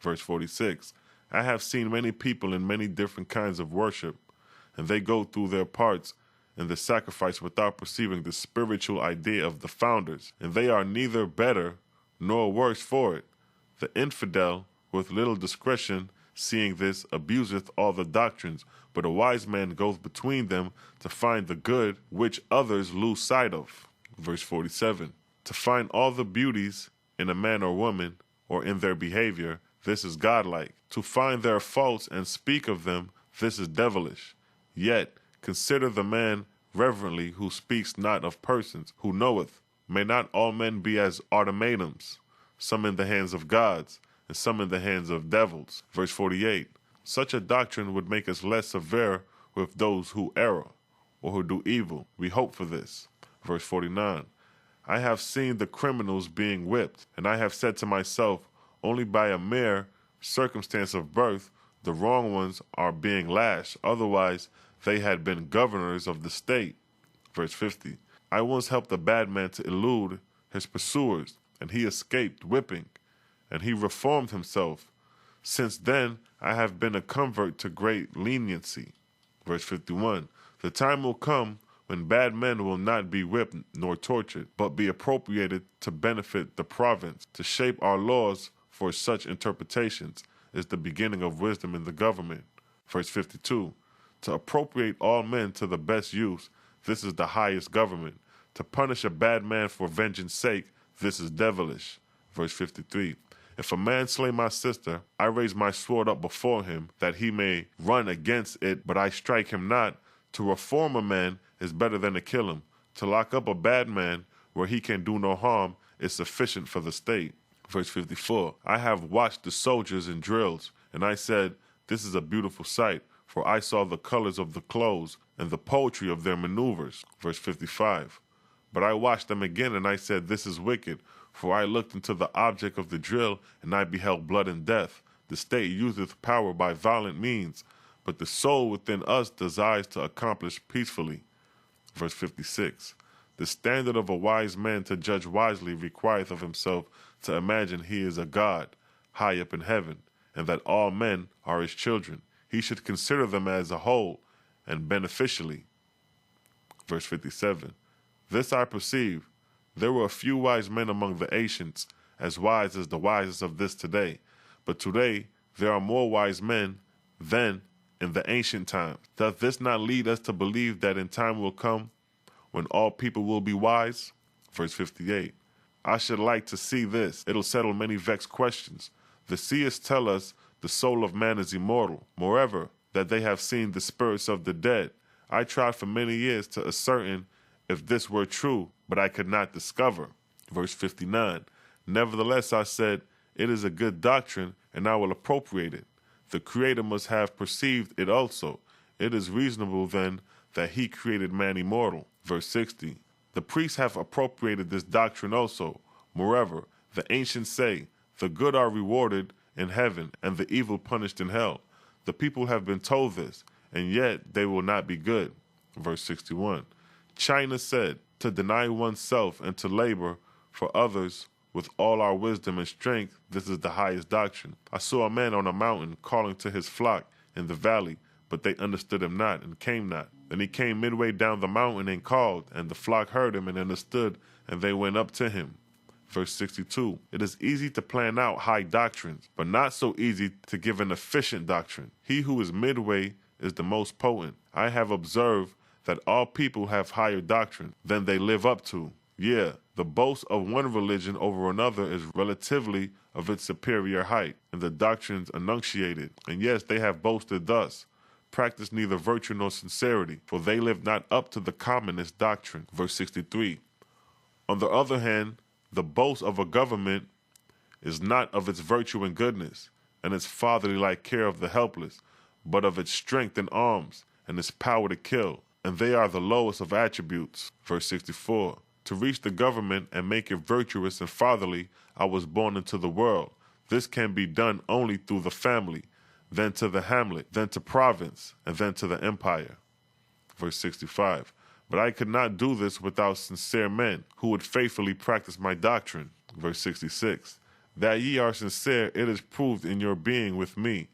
Verse 46. I have seen many people in many different kinds of worship, and they go through their parts in the sacrifice without perceiving the spiritual idea of the founders, and they are neither better nor worse for it. The infidel, with little discretion, seeing this, abuseth all the doctrines, but a wise man goes between them to find the good which others lose sight of. Verse 47. To find all the beauties in a man or woman, or in their behavior, this is godlike. To find their faults and speak of them, this is devilish. Yet consider the man reverently who speaks not of persons, who knoweth. May not all men be as automatums, some in the hands of gods, and some in the hands of devils. Verse 48. Such a doctrine would make us less severe with those who err, or who do evil. We hope for this. Verse 49. I have seen the criminals being whipped, and I have said to myself, only by a mere circumstance of birth, the wrong ones are being lashed, otherwise they had been governors of the state. Verse 50. I once helped a bad man to elude his pursuers, and he escaped whipping, and he reformed himself. Since then, I have been a convert to great leniency. Verse 51. The time will come when bad men will not be whipped nor tortured, but be appropriated to benefit the province. To shape our laws for such interpretations is the beginning of wisdom in the government. Verse 52. To appropriate all men to the best use, this is the highest government. To punish a bad man for vengeance' sake, this is devilish. Verse 53. If a man slay my sister, I raise my sword up before him, that he may run against it, but I strike him not. To reform a man is better than to kill him. To lock up a bad man where he can do no harm is sufficient for the state. Verse 54. I have watched the soldiers in drills, and I said, this is a beautiful sight, for I saw the colors of the clothes and the poetry of their maneuvers. Verse 55. But I watched them again, and I said, this is wicked, for I looked into the object of the drill, and I beheld blood and death. The state useth power by violent means, but the soul within us desires to accomplish peacefully. Verse 56. The standard of a wise man to judge wisely requireth of himself to imagine he is a God, high up in heaven, and that all men are his children. He should consider them as a whole, and beneficially. Verse 57. This I perceive. There were a few wise men among the ancients, as wise as the wisest of this today. But today there are more wise men than in the ancient times. Does this not lead us to believe that in time will come when all people will be wise? Verse 58. I should like to see this. It'll settle many vexed questions. The seers tell us the soul of man is immortal. Moreover, that they have seen the spirits of the dead. I tried for many years to ascertain if this were true, but I could not discover. Verse 59. Nevertheless, I said, it is a good doctrine, and I will appropriate it. The Creator must have perceived it also. It is reasonable, then, that he created man immortal. Verse 60. The priests have appropriated this doctrine also. Moreover, the ancients say, the good are rewarded in heaven, and the evil punished in hell. The people have been told this, and yet they will not be good. Verse 61. China said, to deny oneself and to labor for others with all our wisdom and strength, this is the highest doctrine. I saw a man on a mountain calling to his flock in the valley, but they understood him not and came not. Then he came midway down the mountain and called, and the flock heard him and understood, and they went up to him. Verse 62. It is easy to plan out high doctrines, but not so easy to give an efficient doctrine. He who is midway is the most potent. I have observed that all people have higher doctrine than they live up to. Yeah, the boast of one religion over another is relatively of its superior height, and the doctrines enunciated. And yes, they have boasted thus, practice neither virtue nor sincerity, for they live not up to the commonest doctrine. Verse 63. On the other hand, the boast of a government is not of its virtue and goodness, and its fatherly-like care of the helpless, but of its strength in arms, and its power to kill, and they are the lowest of attributes. Verse 64. To reach the government and make it virtuous and fatherly, I was born into the world. This can be done only through the family, then to the hamlet, then to province, and then to the empire. Verse 65. But I could not do this without sincere men who would faithfully practice my doctrine. Verse 66. That ye are sincere, it is proved in your being with me.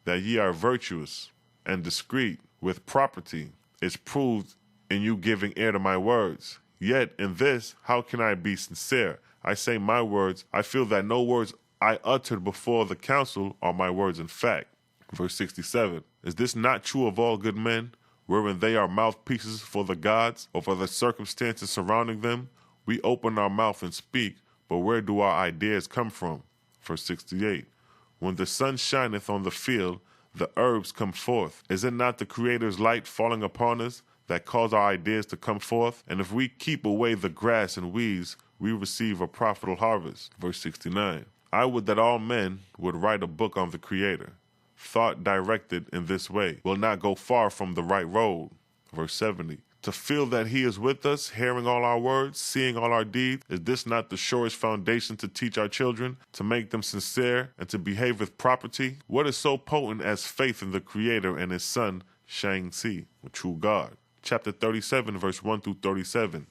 That ye are virtuous and discreet with property is proved in you giving ear to my words. Yet in this, how can I be sincere? I say my words. I feel that no words I uttered before the council are my words in fact. Verse 67. Is this not true of all good men, wherein they are mouthpieces for the gods or for the circumstances surrounding them? We open our mouth and speak, but where do our ideas come from? Verse 68. When the sun shineth on the field, the herbs come forth. Is it not the Creator's light falling upon us that cause our ideas to come forth? And if we keep away the grass and weeds, we receive a profitable harvest. Verse 69. I would that all men would write a book on the Creator. Thought directed in this way will not go far from the right road. Verse 70. To feel that he is with us, hearing all our words, seeing all our deeds, is this not the surest foundation to teach our children, to make them sincere, and to behave with property? What is so potent as faith in the Creator and his Son, Shang-Chi, the true God? Chapter 37, verse 1 through 37.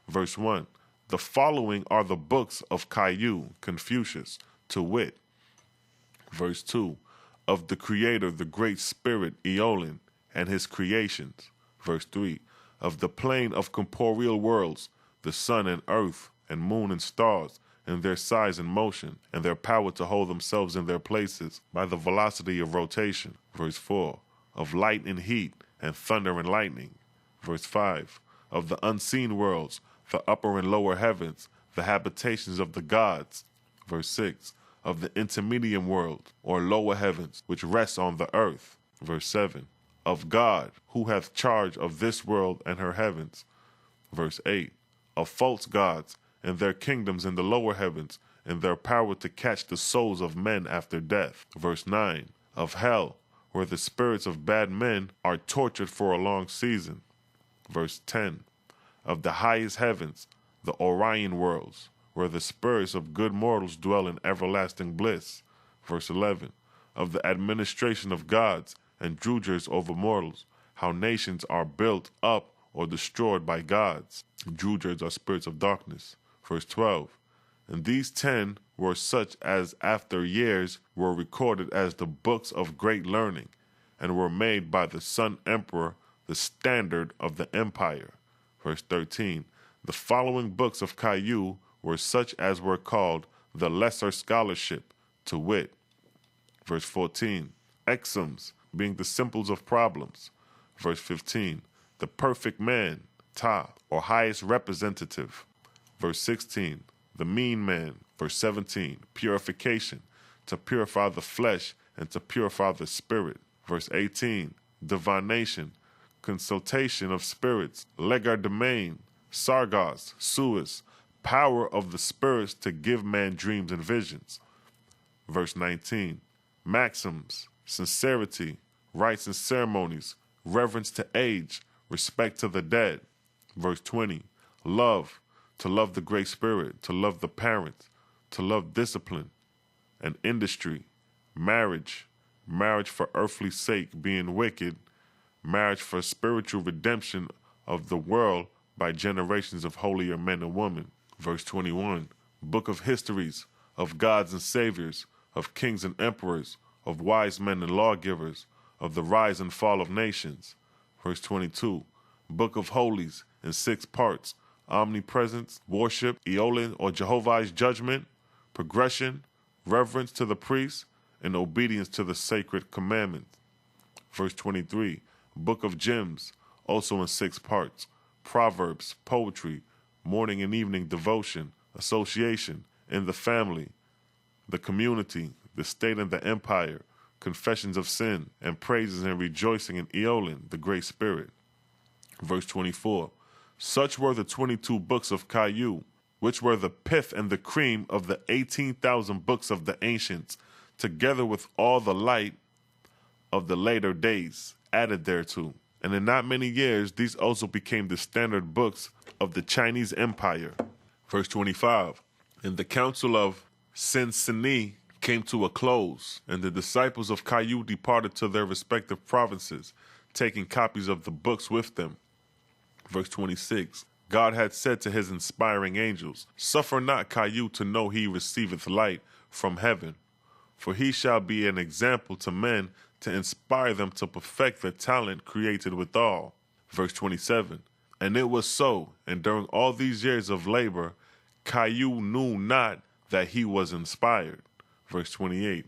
Verse 1. The following are the books of Caillou, Confucius, to wit. Verse 2. Of the Creator, the Great Spirit, Aeolin, and his creations. Verse 3. Of the plane of corporeal worlds, the sun and earth, and moon and stars, and their size and motion, and their power to hold themselves in their places by the velocity of rotation. Verse 4. Of light and heat, and thunder and lightning. Verse 5. Of the unseen worlds, the upper and lower heavens, the habitations of the gods. Verse 6. Of the intermediate world, or lower heavens, which rests on the earth. Verse 7. Of God, who hath charge of this world and her heavens. Verse 8. Of false gods, and their kingdoms in the lower heavens, and their power to catch the souls of men after death. Verse 9. Of hell, where the spirits of bad men are tortured for a long season. Verse 10. Of the highest heavens, the Orion worlds, where the spirits of good mortals dwell in everlasting bliss. Verse 11. Of the administration of gods and drudgers over mortals, how nations are built up or destroyed by gods. Drudgers are spirits of darkness. Verse 12. And these 10 were such as after years were recorded as the books of great learning, and were made by the Sun Emperor the standard of the empire. Verse 13. The following books of Caillou were such as were called the lesser scholarship, to wit. Verse 14. Exums, being the simples of problems. Verse 15. The perfect man, Ta, or highest representative. Verse 16. The mean man. Verse 17. Purification, to purify the flesh and to purify the spirit. Verse 18. Divination, consultation of spirits. Legardemain, Sargos, Suis, power of the spirits to give man dreams and visions. Verse 19. Maxims, sincerity, rites and ceremonies, reverence to age, respect to the dead. Verse 20. Love, to love the Great Spirit, to love the parents, to love discipline and industry. Marriage, marriage for earthly sake being wicked, marriage for spiritual redemption of the world by generations of holier men and women. Verse 21. Book of histories, of gods and saviors, of kings and emperors, of wise men and lawgivers, of the rise and fall of nations. Verse 22. Book of holies in 6 parts, omnipresence, worship, Aeolin or Jehovah's judgment, progression, reverence to the priests, and obedience to the sacred commandments. Verse 23. Book of gems, also in 6 parts, proverbs, poetry, morning and evening devotion, association, in the family, the community, the state and the empire, confessions of sin, and praises and rejoicing in Aeolin, the Great Spirit. Verse 24. Such were the 22 books of Caillou, which were the pith and the cream of the 18,000 books of the ancients, together with all the light of the later days added thereto. And in not many years, these also became the standard books of the Chinese Empire. Verse 25. And the council of Sincerity came to a close, and the disciples of Caillou departed to their respective provinces, taking copies of the books with them. Verse 26. God had said to his inspiring angels, Suffer not Caillou to know he receiveth light, from heaven. For he shall be an example to men to inspire them to perfect the talent created withal. Verse 27. And it was so, and during all these years of labor, Caillou knew not that he was inspired. Verse 28.